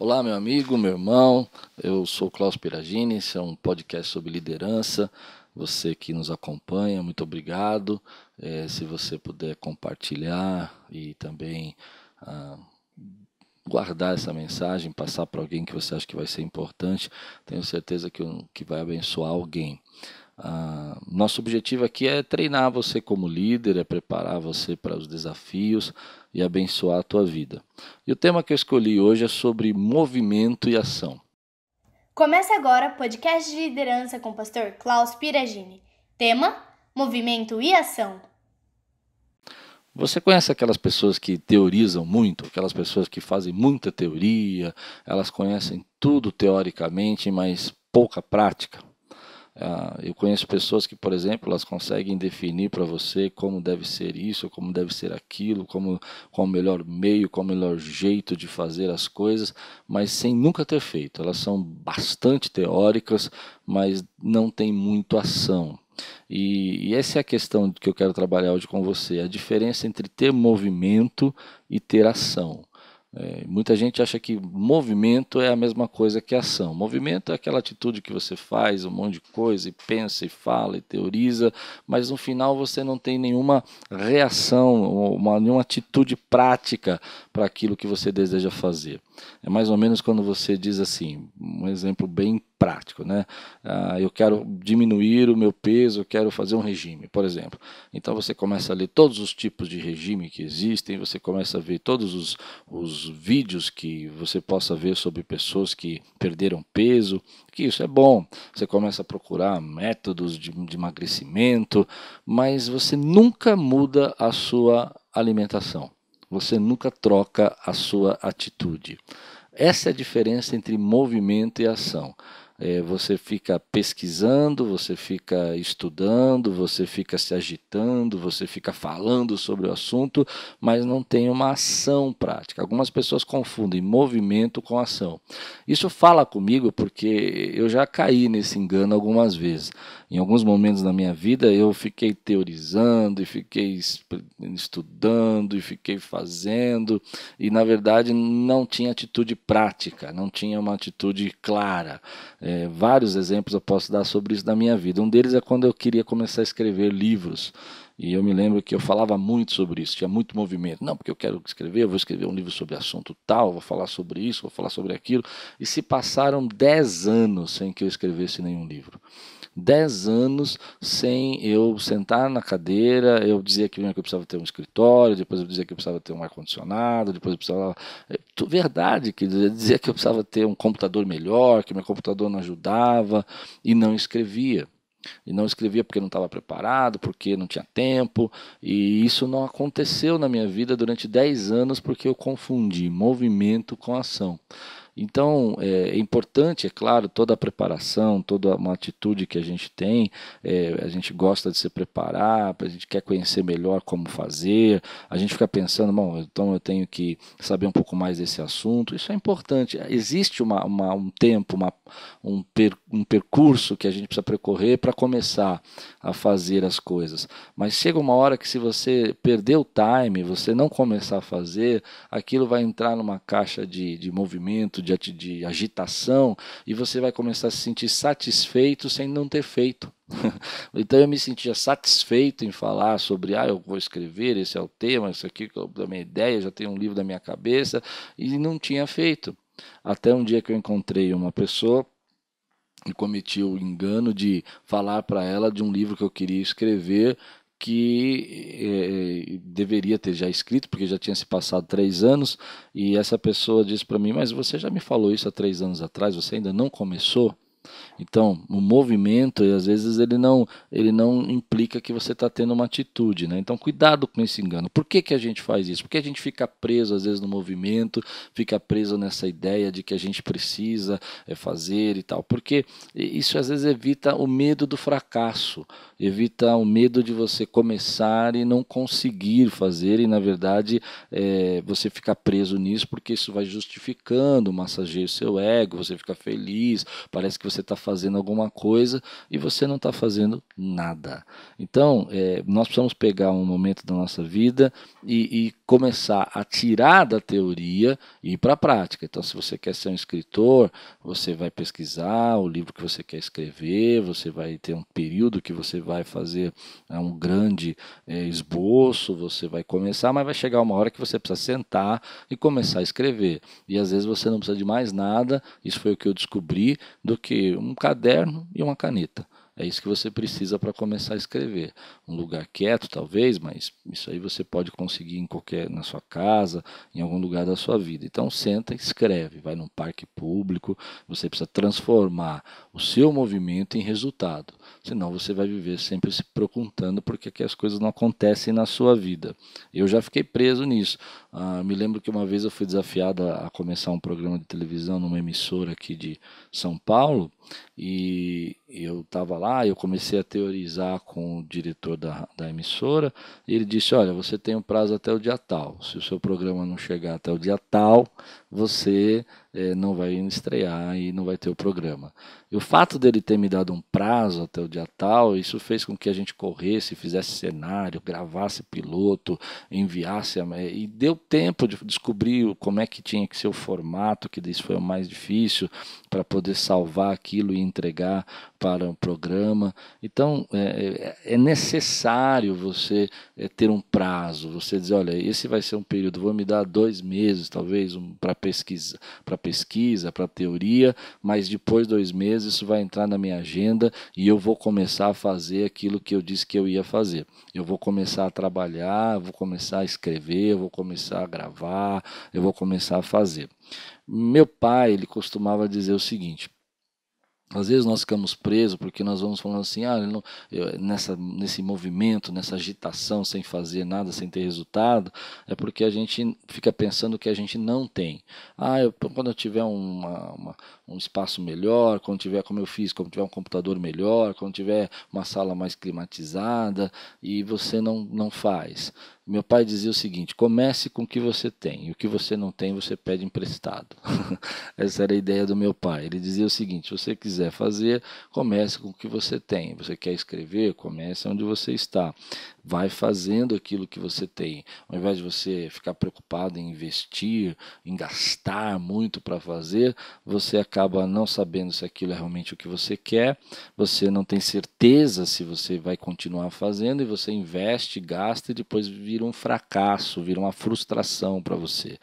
Olá, meu amigo, meu irmão, eu sou Klaus Piragini, esse é um podcast sobre liderança. Você que nos acompanha, muito obrigado. Se você puder compartilhar e também ah, guardar essa mensagem, passar para alguém que você acha que vai ser importante, tenho certeza que vai abençoar alguém. Nosso objetivo aqui é treinar você como líder, é preparar você para os desafios e abençoar a tua vida. E o tema que eu escolhi hoje é sobre movimento e ação. Começa agora o podcast de liderança com o pastor Klaus Piragini. Tema: movimento e ação. Você conhece aquelas pessoas que teorizam muito, aquelas pessoas que fazem muita teoria, elas conhecem tudo teoricamente, mas pouca prática? Eu conheço pessoas que, por exemplo, elas conseguem definir para você como deve ser isso, como deve ser aquilo, qual o melhor meio, qual o melhor jeito de fazer as coisas, mas sem nunca ter feito. Elas são bastante teóricas, mas não tem muito ação. E essa é a questão que eu quero trabalhar hoje com você, a diferença entre ter movimento e ter ação. Muita gente acha que movimento é a mesma coisa que ação. Movimento é aquela atitude que você faz, um monte de coisa, e pensa, e fala, e teoriza, mas no final você não tem nenhuma reação, nenhuma atitude prática para aquilo que você deseja fazer. É mais ou menos quando você diz assim, um exemplo bem prático, né? Eu quero diminuir o meu peso, eu quero fazer um regime, por exemplo. Então você começa a ler todos os tipos de regime que existem, você começa a ver todos os vídeos que você possa ver sobre pessoas que perderam peso, que isso é bom. Você começa a procurar métodos de emagrecimento, mas você nunca muda a sua alimentação. Você nunca troca a sua atitude. Essa é a diferença entre movimento e ação. Você fica pesquisando, você fica estudando, você fica se agitando, você fica falando sobre o assunto, mas não tem uma ação prática. Algumas pessoas confundem movimento com ação. Isso fala comigo porque eu já caí nesse engano algumas vezes. Em alguns momentos da minha vida eu fiquei teorizando, e fiquei estudando, e fiquei fazendo, e na verdade não tinha atitude prática, não tinha uma atitude clara. Vários exemplos eu posso dar sobre isso na minha vida. Um deles é quando eu queria começar a escrever livros. E eu me lembro que eu falava muito sobre isso, tinha muito movimento. Não, porque eu quero escrever, eu vou escrever um livro sobre assunto tal, vou falar sobre isso, vou falar sobre aquilo. E se passaram 10 anos sem que eu escrevesse nenhum livro. 10 anos sem eu sentar na cadeira, eu dizia que eu precisava ter um escritório, depois eu dizia que eu precisava ter um ar-condicionado, depois eu precisava... Verdade, que eu dizia que eu precisava ter um computador melhor, que meu computador não ajudava, e não escrevia. E não escrevia porque não estava preparado, porque não tinha tempo, e isso não aconteceu na minha vida durante 10 anos porque eu confundi movimento com ação. Então, é importante, é claro, toda a preparação, toda uma atitude que a gente tem, a gente gosta de se preparar, a gente quer conhecer melhor como fazer, a gente fica pensando, bom, então eu tenho que saber um pouco mais desse assunto, isso é importante. Existe um tempo, um percurso que a gente precisa percorrer para começar a fazer as coisas, mas chega uma hora que se você perder o time, você não começar a fazer, aquilo vai entrar numa caixa de movimento, de agitação, e você vai começar a se sentir satisfeito sem não ter feito. Então eu me sentia satisfeito em falar sobre, eu vou escrever, esse é o tema, isso aqui é a minha ideia, já tenho um livro na minha cabeça, e não tinha feito. Até um dia que eu encontrei uma pessoa e cometi o engano de falar para ela de um livro que eu queria escrever, que deveria ter já escrito, porque já tinha se passado 3 anos, e essa pessoa disse para mim, mas você já me falou isso há 3 anos atrás, você ainda não começou? Então, o movimento, às vezes, ele não implica que você está tendo uma atitude, né? Então, cuidado com esse engano. Por que a gente faz isso? Porque a gente fica preso, às vezes, no movimento, fica preso nessa ideia de que a gente precisa fazer e tal. Porque isso, às vezes, evita o medo do fracasso, evita o medo de você começar e não conseguir fazer, e, na verdade, você fica preso nisso, porque isso vai justificando, massageia o seu ego, você fica feliz, parece que que você está fazendo alguma coisa e você não está fazendo nada. Então, nós precisamos pegar um momento da nossa vida e começar a tirar da teoria e ir para a prática. Então, se você quer ser um escritor, você vai pesquisar o livro que você quer escrever, você vai ter um período que você vai fazer um grande esboço, você vai começar, mas vai chegar uma hora que você precisa sentar e começar a escrever. E às vezes você não precisa de mais nada, isso foi o que eu descobri, do que um caderno e uma caneta. É isso que você precisa para começar a escrever. Um lugar quieto, talvez, mas isso aí você pode conseguir na sua casa, em algum lugar da sua vida. Então senta e escreve, vai num parque público, você precisa transformar o seu movimento em resultado. Senão você vai viver sempre se preocupando porque que as coisas não acontecem na sua vida. Eu já fiquei preso nisso. Me lembro que uma vez eu fui desafiado a começar um programa de televisão numa emissora aqui de São Paulo, e eu estava lá, eu comecei a teorizar com o diretor da emissora, e ele disse, olha, você tem um prazo até o dia tal, se o seu programa não chegar até o dia tal, você não vai estrear e não vai ter o programa. E o fato dele ter me dado um prazo até o dia tal, isso fez com que a gente corresse, fizesse cenário, gravasse piloto, enviasse, e deu tempo de descobrir como é que tinha que ser o formato, que isso foi o mais difícil, para poder salvar aquilo e entregar para o programa. Então, é necessário você ter um prazo, você dizer, olha, esse vai ser um período, vou me dar 2 meses, talvez, para pesquisa, para teoria, mas depois de 2 meses isso vai entrar na minha agenda e eu vou começar a fazer aquilo que eu disse que eu ia fazer. Eu vou começar a trabalhar, vou começar a escrever, eu vou começar a gravar, eu vou começar a fazer. Meu pai, ele costumava dizer o seguinte, às vezes nós ficamos presos porque nós vamos falando assim, nesse movimento, nessa agitação, sem fazer nada, sem ter resultado, é porque a gente fica pensando que a gente não tem. Quando eu tiver um espaço melhor, quando tiver, como eu fiz, quando tiver um computador melhor, quando tiver uma sala mais climatizada, e você não faz. Meu pai dizia o seguinte, comece com o que você tem, e o que você não tem você pede emprestado. Essa era a ideia do meu pai. Ele dizia o seguinte, se você quiser fazer, comece com o que você tem. Você quer escrever? Comece onde você está. Vai fazendo aquilo que você tem. Ao invés de você ficar preocupado em investir, em gastar muito para fazer, você acaba não sabendo se aquilo é realmente o que você quer, você não tem certeza se você vai continuar fazendo, e você investe, gasta e depois vira um fracasso, vira uma frustração para você.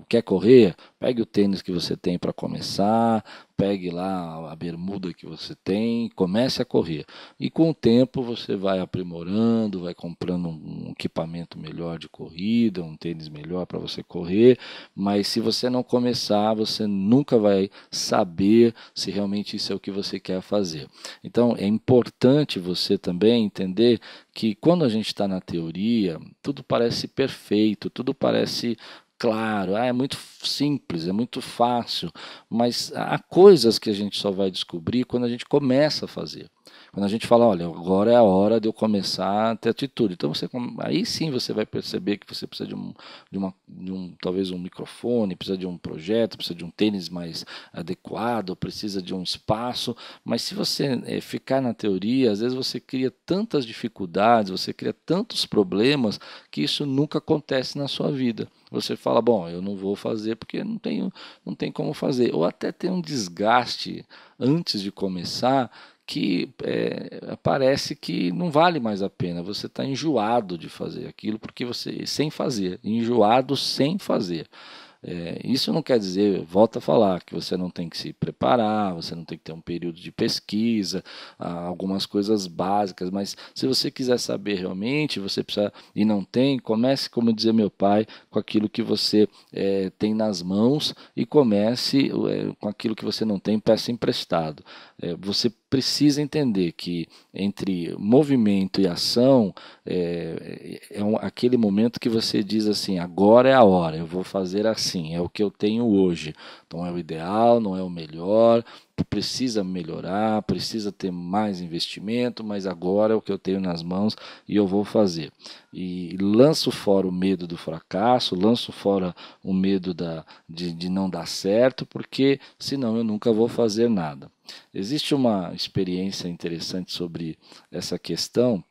Quer correr? Pegue o tênis que você tem para começar, pegue lá a bermuda que você tem, comece a correr. E com o tempo você vai aprimorando, vai comprando um equipamento melhor de corrida, um tênis melhor para você correr, mas se você não começar, você nunca vai saber se realmente isso é o que você quer fazer. Então é importante você também entender que quando a gente está na teoria, tudo parece perfeito, tudo parece claro, é muito simples, é muito fácil, mas há coisas que a gente só vai descobrir quando a gente começa a fazer. Quando a gente fala, olha, agora é a hora de eu começar a ter atitude. Então aí sim você vai perceber que você precisa talvez um microfone, precisa de um projeto, precisa de um tênis mais adequado, precisa de um espaço. Mas se você ficar na teoria, às vezes você cria tantas dificuldades, você cria tantos problemas que isso nunca acontece na sua vida. Você fala, bom, eu não vou fazer porque não tem como fazer. Ou até tem um desgaste antes de começar que parece que não vale mais a pena. Você está enjoado de fazer aquilo porque enjoado sem fazer. Isso não quer dizer, volto a falar, que você não tem que se preparar, você não tem que ter um período de pesquisa, algumas coisas básicas, mas se você quiser saber realmente, você precisa, e não tem, comece, como dizia meu pai, com aquilo que você tem nas mãos, e comece com aquilo que você não tem, peça emprestado. Você precisa entender que entre movimento e ação aquele momento que você diz assim, agora é a hora, eu vou fazer assim. assim, é o que eu tenho hoje. Não é o ideal, não é o melhor, precisa melhorar, precisa ter mais investimento, mas agora é o que eu tenho nas mãos e eu vou fazer. E lanço fora o medo do fracasso, lanço fora o medo de não dar certo, porque senão eu nunca vou fazer nada. Existe uma experiência interessante sobre essa questão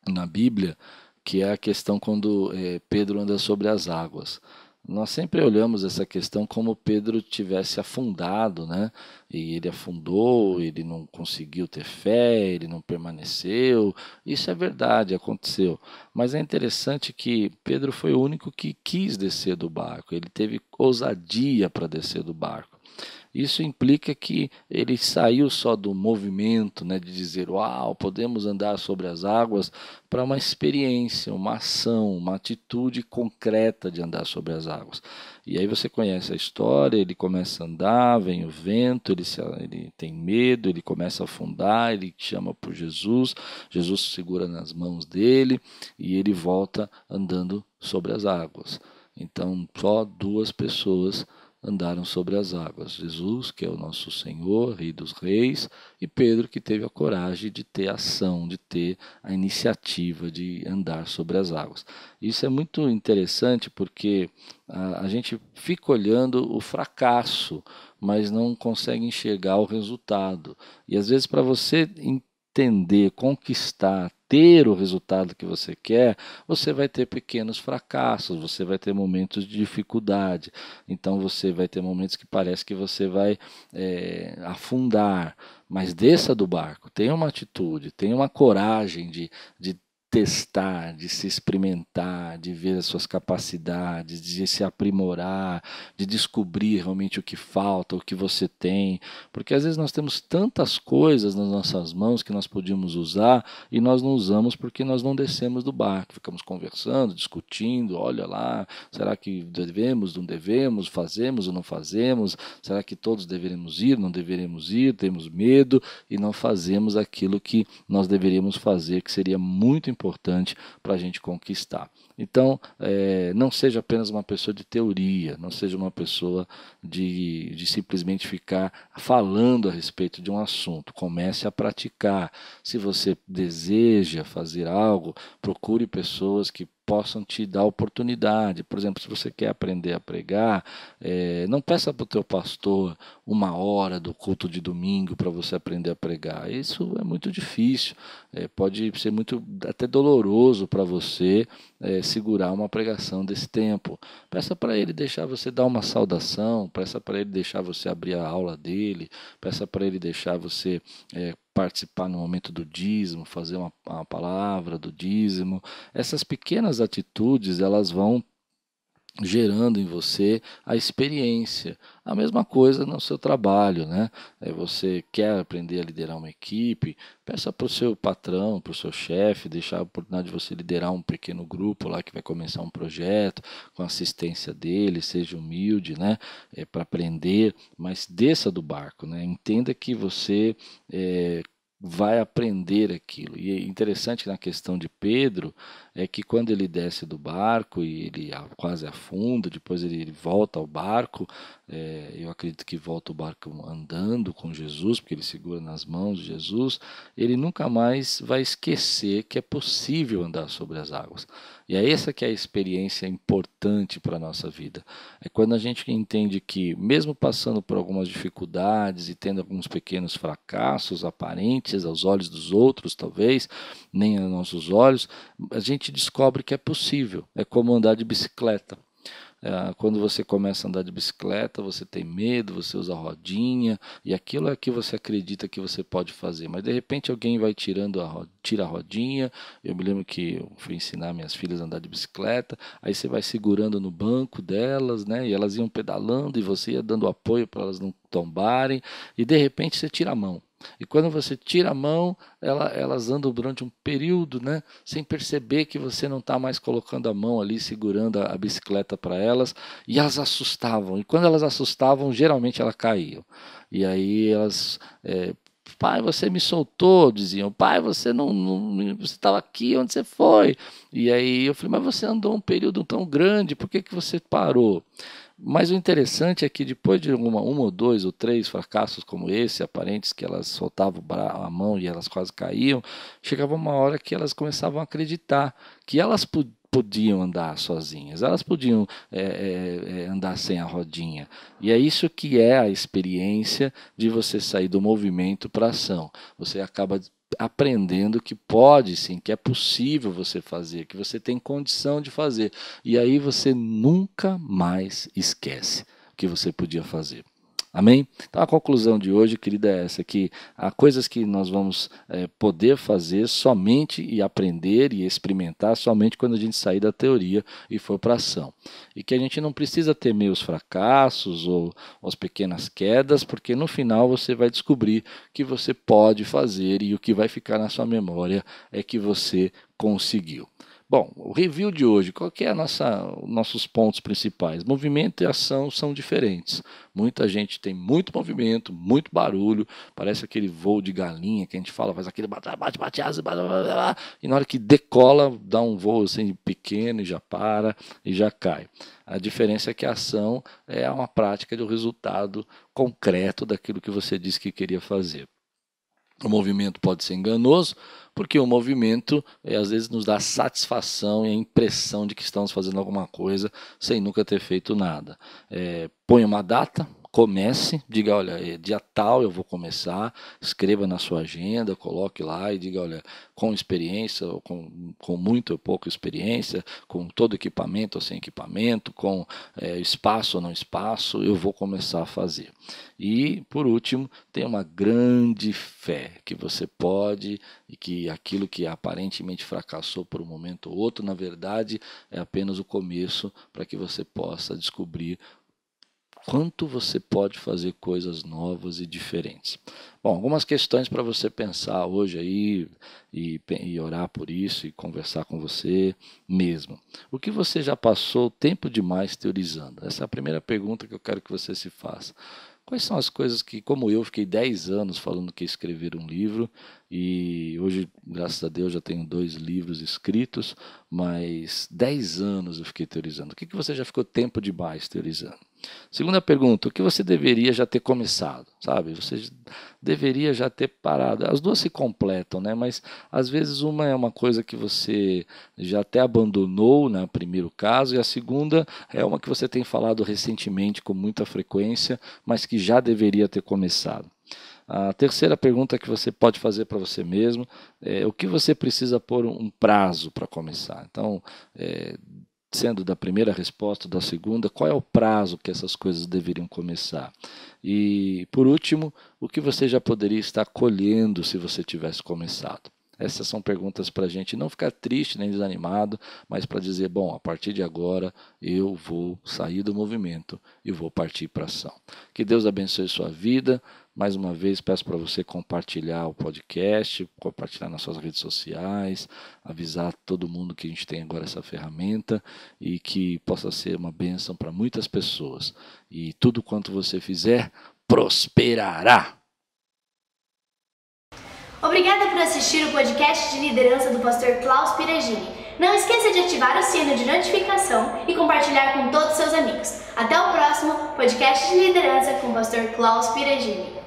na Bíblia, que é a questão quando Pedro anda sobre as águas. Nós sempre olhamos essa questão como Pedro tivesse afundado, né? E ele afundou, ele não conseguiu ter fé, ele não permaneceu. Isso é verdade, aconteceu. Mas é interessante que Pedro foi o único que quis descer do barco. Ele teve ousadia para descer do barco. Isso implica que ele saiu só do movimento, né, de dizer, uau, podemos andar sobre as águas, para uma experiência, uma ação, uma atitude concreta de andar sobre as águas. E aí você conhece a história, ele começa a andar, vem o vento, ele tem medo, ele começa a afundar, ele chama por Jesus, Jesus segura nas mãos dele e ele volta andando sobre as águas. Então, só 2 pessoas andaram sobre as águas. Jesus, que é o nosso Senhor, Rei dos Reis, e Pedro, que teve a coragem de ter a ação, de ter a iniciativa de andar sobre as águas. Isso é muito interessante porque a gente fica olhando o fracasso, mas não consegue enxergar o resultado. E às vezes para você entender, conquistar, ter o resultado que você quer, você vai ter pequenos fracassos, você vai ter momentos de dificuldade. Então você vai ter momentos que parece que você vai afundar, mas desça do barco, tenha uma atitude, tenha uma coragem de testar, de se experimentar, de ver as suas capacidades, de se aprimorar, de descobrir realmente o que falta, o que você tem, porque às vezes nós temos tantas coisas nas nossas mãos que nós podíamos usar e nós não usamos porque nós não descemos do barco, ficamos conversando, discutindo, olha lá, será que devemos, não devemos, fazemos ou não fazemos, será que todos deveríamos ir, não deveríamos ir, temos medo e não fazemos aquilo que nós deveríamos fazer, que seria muito importante para a gente conquistar. Então, não seja apenas uma pessoa de teoria, não seja uma pessoa de simplesmente ficar falando a respeito de um assunto. Comece a praticar. Se você deseja fazer algo, procure pessoas que possam te dar oportunidade. Por exemplo, se você quer aprender a pregar, não peça para o teu pastor 1 hora do culto de domingo para você aprender a pregar. Isso é muito difícil. Pode ser muito até doloroso para você segurar uma pregação desse tempo. Peça para ele deixar você dar uma saudação, peça para ele deixar você abrir a aula dele, peça para ele deixar você participar no momento do dízimo, fazer uma palavra do dízimo. Essas pequenas atitudes, elas vão gerando em você a experiência. A mesma coisa no seu trabalho, né? Você quer aprender a liderar uma equipe, peça para o seu patrão, para o seu chefe, deixar a oportunidade de você liderar um pequeno grupo lá que vai começar um projeto, com a assistência dele, seja humilde, né? Para aprender, mas desça do barco, né? Entenda que você vai aprender aquilo. E é interessante na questão de Pedro é que quando ele desce do barco e ele quase afunda, depois ele volta ao barco, eu acredito que volta o barco andando com Jesus, porque ele segura nas mãos de Jesus, ele nunca mais vai esquecer que é possível andar sobre as águas. E é essa que é a experiência importante para a nossa vida. É quando a gente entende que, mesmo passando por algumas dificuldades e tendo alguns pequenos fracassos aparentes aos olhos dos outros, talvez, nem aos nossos olhos, a gente descobre que é possível. É como andar de bicicleta. Quando você começa a andar de bicicleta, você tem medo, você usa rodinha, e aquilo é que você acredita que você pode fazer. Mas de repente alguém vai tira a rodinha. Eu me lembro que eu fui ensinar minhas filhas a andar de bicicleta, aí você vai segurando no banco delas, né? E elas iam pedalando e você ia dando apoio para elas não tombarem, e de repente você tira a mão. E quando você tira a mão, elas andam durante um período, né, sem perceber que você não está mais colocando a mão ali, segurando a bicicleta para elas, e elas assustavam. E quando elas assustavam, geralmente elas caíam. E aí elas... pai, você me soltou, diziam. Pai, você você estava aqui, onde você foi? E aí eu falei, mas você andou um período tão grande, por que você parou? Mas o interessante é que depois de um ou dois ou três fracassos como esse, aparentes que elas soltavam a mão e elas quase caíam, chegava uma hora que elas começavam a acreditar que elas podiam andar sozinhas, elas podiam andar sem a rodinha. E é isso que é a experiência de você sair do movimento para a ação. Você acaba aprendendo que pode sim, que é possível você fazer, que você tem condição de fazer. E aí você nunca mais esquece o que você podia fazer. Amém? Então a conclusão de hoje, querida, é essa, que há coisas que nós vamos poder fazer somente e aprender e experimentar somente quando a gente sair da teoria e for para a ação. E que a gente não precisa temer os fracassos ou as pequenas quedas, porque no final você vai descobrir que você pode fazer e o que vai ficar na sua memória é que você conseguiu. Bom, o review de hoje, qual que é nossos pontos principais? Movimento e ação são diferentes. Muita gente tem muito movimento, muito barulho, parece aquele voo de galinha que a gente fala, faz aquele bate, asa, e na hora que decola, dá um voo assim pequeno e já para e já cai. A diferença é que a ação é uma prática do resultado concreto daquilo que você disse que queria fazer. O movimento pode ser enganoso, porque o movimento às vezes nos dá satisfação e a impressão de que estamos fazendo alguma coisa sem nunca ter feito nada. Põe uma data, comece, diga, olha, dia tal eu vou começar, escreva na sua agenda, coloque lá e diga, olha, com experiência, ou com muito ou pouca experiência, com todo equipamento ou sem equipamento, com espaço ou não espaço, eu vou começar a fazer. E, por último, tem uma grande fé que você pode e que aquilo que aparentemente fracassou por um momento ou outro, na verdade, é apenas o começo para que você possa descobrir quanto você pode fazer coisas novas e diferentes. Bom, algumas questões para você pensar hoje aí e orar por isso e conversar com você mesmo. O que você já passou tempo demais teorizando? Essa é a primeira pergunta que eu quero que você se faça. Quais são as coisas que, como eu, fiquei 10 anos falando que ia escrever um livro e hoje, graças a Deus, já tenho 2 livros escritos, mas 10 anos eu fiquei teorizando. O que você já ficou tempo demais teorizando? Segunda pergunta, o que você deveria já ter começado, sabe? Você deveria já ter parado. As duas se completam, né? Mas às vezes uma é uma coisa que você já até abandonou, no primeiro caso, e a segunda é uma que você tem falado recentemente com muita frequência, mas que já deveria ter começado. A terceira pergunta que você pode fazer para você mesmo é o que você precisa pôr um prazo para começar. Então, sendo da primeira resposta, da segunda, qual é o prazo que essas coisas deveriam começar? E, por último, o que você já poderia estar colhendo se você tivesse começado? Essas são perguntas para a gente não ficar triste nem desanimado, mas para dizer, bom, a partir de agora eu vou sair do movimento e vou partir para a ação. Que Deus abençoe sua vida. Mais uma vez, peço para você compartilhar o podcast, compartilhar nas suas redes sociais, avisar todo mundo que a gente tem agora essa ferramenta e que possa ser uma bênção para muitas pessoas. E tudo quanto você fizer, prosperará. Obrigada por assistir o podcast de liderança do pastor Klaus Piragini. Não esqueça de ativar o sino de notificação e compartilhar com todos os seus amigos. Até o próximo podcast de liderança com o pastor Klaus Piragini.